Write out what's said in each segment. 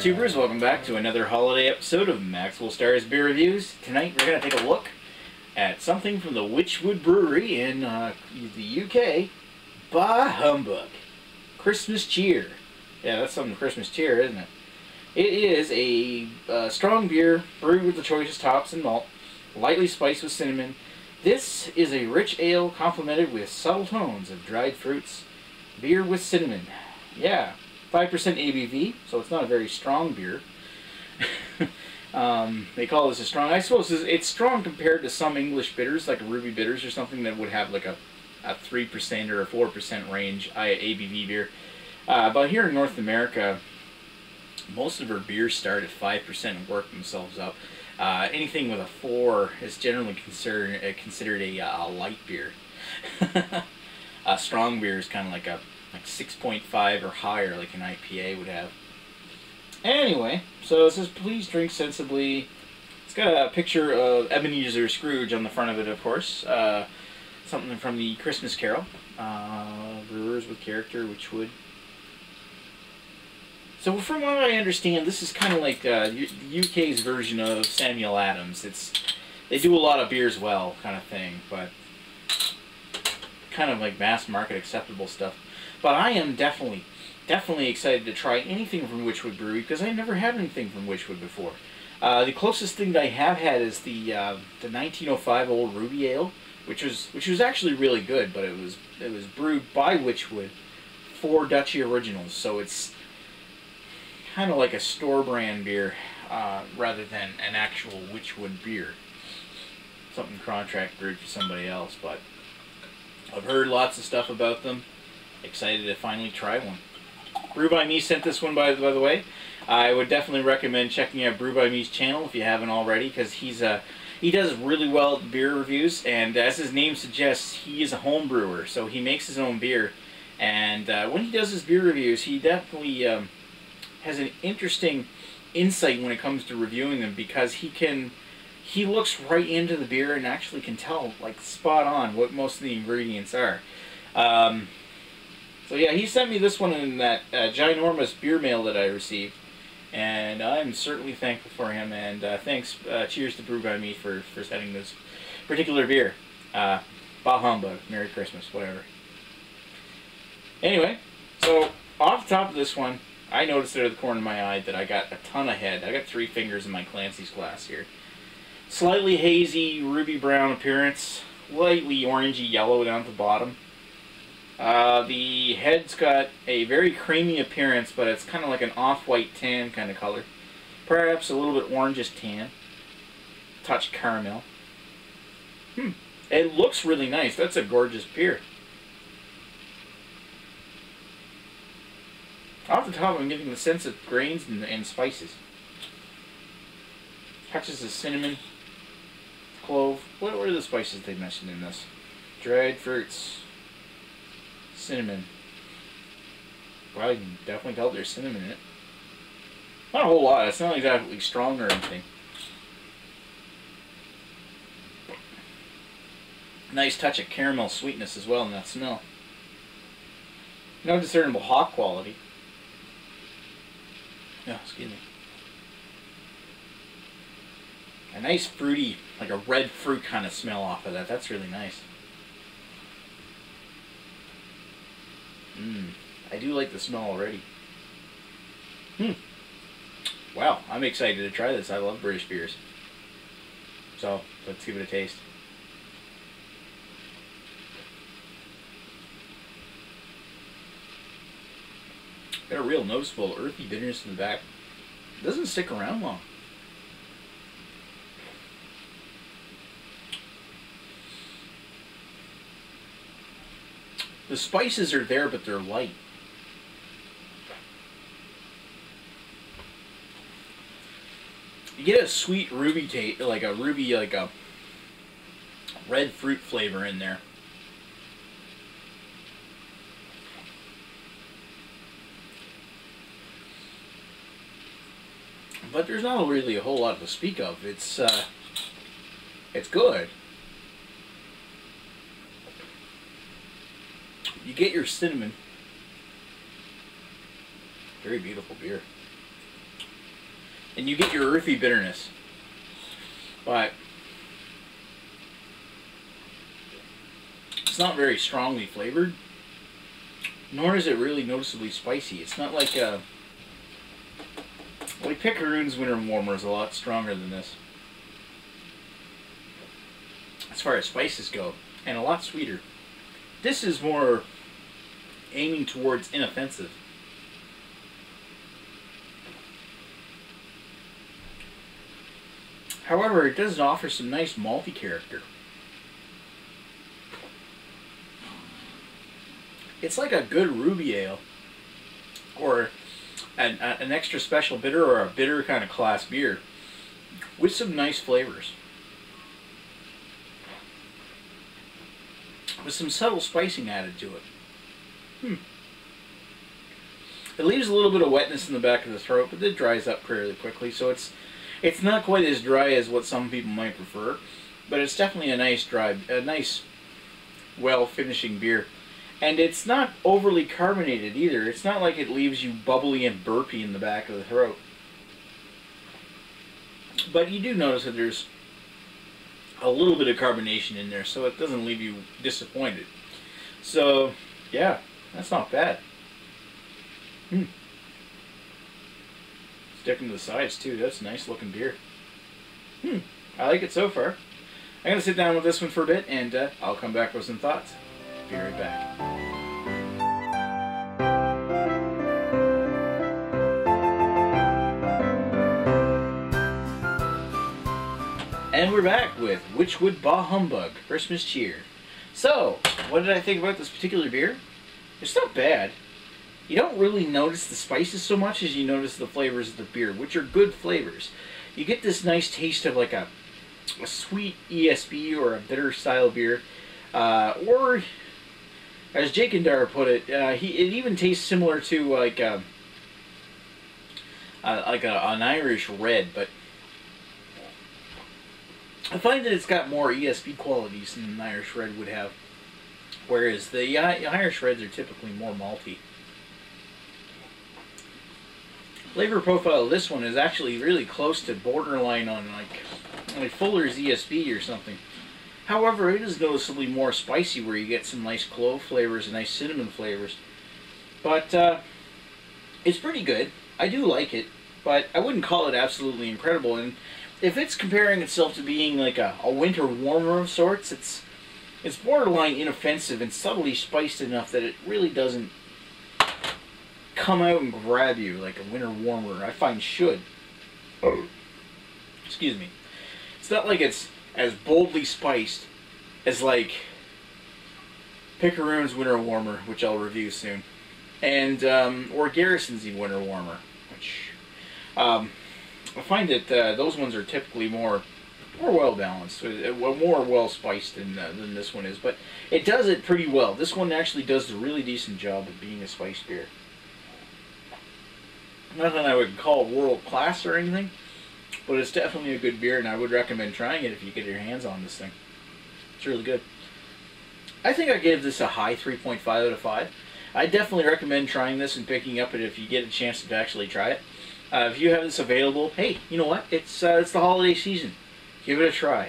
tubers, welcome back to another holiday episode of Maxwell Starr's Beer Reviews. Tonight we're going to take a look at something from the Wychwood brewery in the UK, by Humbug. Christmas cheer. Yeah, that's something Christmas cheer, isn't it? It is a strong beer brewed with the choicest hops and malt, lightly spiced with cinnamon. This is a rich ale complemented with subtle tones of dried fruits. Beer with cinnamon. Yeah. 5% ABV, so it's not a very strong beer. They call this a strong. I suppose it's strong compared to some English bitters, like a ruby bitters or something that would have like a 3% or a 4% range ABV beer. But here in North America, most of our beers start at 5% and work themselves up. Anything with a 4 is generally considered a light beer. A strong beer is kind of like 6.5 or higher, like an IPA would have. Anyway, so it says, please drink sensibly. It's got a picture of Ebenezer Scrooge on the front of it, of course. Something from the Christmas Carol. Brewers with character, Wychwood. So from what I understand, this is kind of like the UK's version of Samuel Adams. They do a lot of beers well, kind of thing, but kind of like mass market acceptable stuff. But I am definitely excited to try anything from Wychwood Brewery because I never had anything from Wychwood before. The closest thing that I have had is the 1905 Old Ruby Ale, which was actually really good, but it was brewed by Wychwood for Dutchy Originals, so it's kind of like a store brand beer rather than an actual Wychwood beer. Something contract brewed for somebody else, but I've heard lots of stuff about them. Excited to finally try one. BrewByMe sent this one, by the way. I would definitely recommend checking out BrewByMe's channel if you haven't already, because he does really well at beer reviews, and as his name suggests, he is a home brewer, so he makes his own beer. And when he does his beer reviews, he definitely has an interesting insight when it comes to reviewing them, because he looks right into the beer and actually can tell, like, spot on what most of the ingredients are. So yeah, he sent me this one in that ginormous beer mail that I received, and I'm certainly thankful for him, and thanks, cheers to BrewByMe for sending this particular beer. Bah Humbug, Merry Christmas, whatever. Anyway, so off the top of this one, I noticed out of the corner of my eye that I got a ton of head. I got 3 fingers in my Clancy's glass here. Slightly hazy, ruby brown appearance, lightly orangey yellow down at the bottom. The head's got a very creamy appearance, but it's kind of like an off-white tan kind of color. Perhaps a little bit orangish tan. Touch caramel. It looks really nice. That's a gorgeous beer. Off the top, I'm getting the sense of grains and spices. Touches of cinnamon, clove. What were the spices they mentioned in this? Dried fruits. Cinnamon. Well, you can definitely tell there's cinnamon in it. Not a whole lot. It's not exactly strong or anything. Nice touch of caramel sweetness as well in that smell. No discernible hop quality. Oh, excuse me. A nice fruity, like a red fruit kind of smell off of that. That's really nice. I do like the smell already. Wow, I'm excited to try this. I love British beers. So, let's give it a taste. Got a real noticeable earthy bitterness in the back. It doesn't stick around long. The spices are there, but they're light. You get a sweet ruby taste, like a red fruit flavor in there. But there's not really a whole lot to speak of. It's good. You get your cinnamon. Very beautiful beer. and you get your earthy bitterness. But it's not very strongly flavored, nor is it really noticeably spicy. It's not like Picaroon's Winter Warmer is a lot stronger than this, as far as spices go, and a lot sweeter. This is more aiming towards inoffensive. However, it does offer some nice malty character. It's like a good ruby ale, or an extra special bitter, or a bitter kind of class beer, with some nice flavors. With some subtle spicing added to it. It leaves a little bit of wetness in the back of the throat, but it dries up fairly quickly, so it's not quite as dry as what some people might prefer, but it's definitely a nice well-finishing beer. And it's not overly carbonated either. It's not like it leaves you bubbly and burpy in the back of the throat. But you do notice that there's a little bit of carbonation in there, so it doesn't leave you disappointed. So, yeah, that's not bad. Sticking to the sides too. That's a nice looking beer. I like it so far. I'm gonna sit down with this one for a bit, and I'll come back with some thoughts. Be right back. And we're back with Wychwood Bah Humbug Christmas Cheer. So, what did I think about this particular beer? It's not bad. You don't really notice the spices so much as you notice the flavors of the beer, which are good flavors. You get this nice taste of like a sweet ESB or a bitter style beer, or as Jake and Dar put it, it even tastes similar to like an Irish red, but I find that it's got more ESB qualities than an Irish red would have, whereas the Irish reds are typically more malty. Flavor profile of this one is actually really close to borderline on like Fuller's ESB or something. However, it is noticeably more spicy, where you get some nice clove flavors and nice cinnamon flavors. But it's pretty good. I do like it, but I wouldn't call it absolutely incredible. And if it's comparing itself to being like a winter warmer of sorts, it's borderline inoffensive and subtly spiced enough that it really doesn't come out and grab you like a winter warmer I find should. Excuse me. It's not like it's as boldly spiced as like Picaroon's Winter Warmer, which I'll review soon, and or Garrison's Winter Warmer, which I find that those ones are typically more well balanced, more well spiced than this one is. But it does it pretty well. This one actually does a really decent job of being a spiced beer. Nothing I would call world class or anything, but it's definitely a good beer, and I would recommend trying it if you get your hands on this thing. It's really good. I think I give this a high 3.5 out of 5. I definitely recommend trying this and picking up it if you get a chance to actually try it. If you have this available, hey, you know what? It's the holiday season. Give it a try.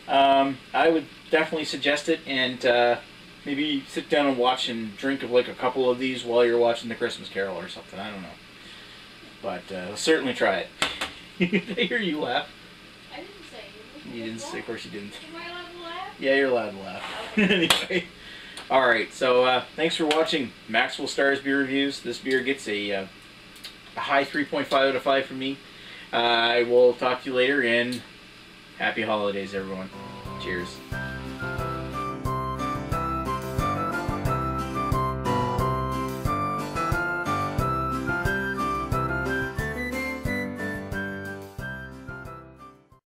I would definitely suggest it, and maybe sit down and watch and drink like a couple of these while you're watching The Christmas Carol or something. I don't know. But certainly try it. I hear you laugh. I didn't say. You didn't say, of course you didn't. Am I allowed to laugh? Yeah, you're allowed to laugh. Anyway. Alright, so thanks for watching Maxwell Starr's beer reviews. This beer gets a high 3.5 out of 5 from me. I will talk to you later, and happy holidays, everyone. Cheers.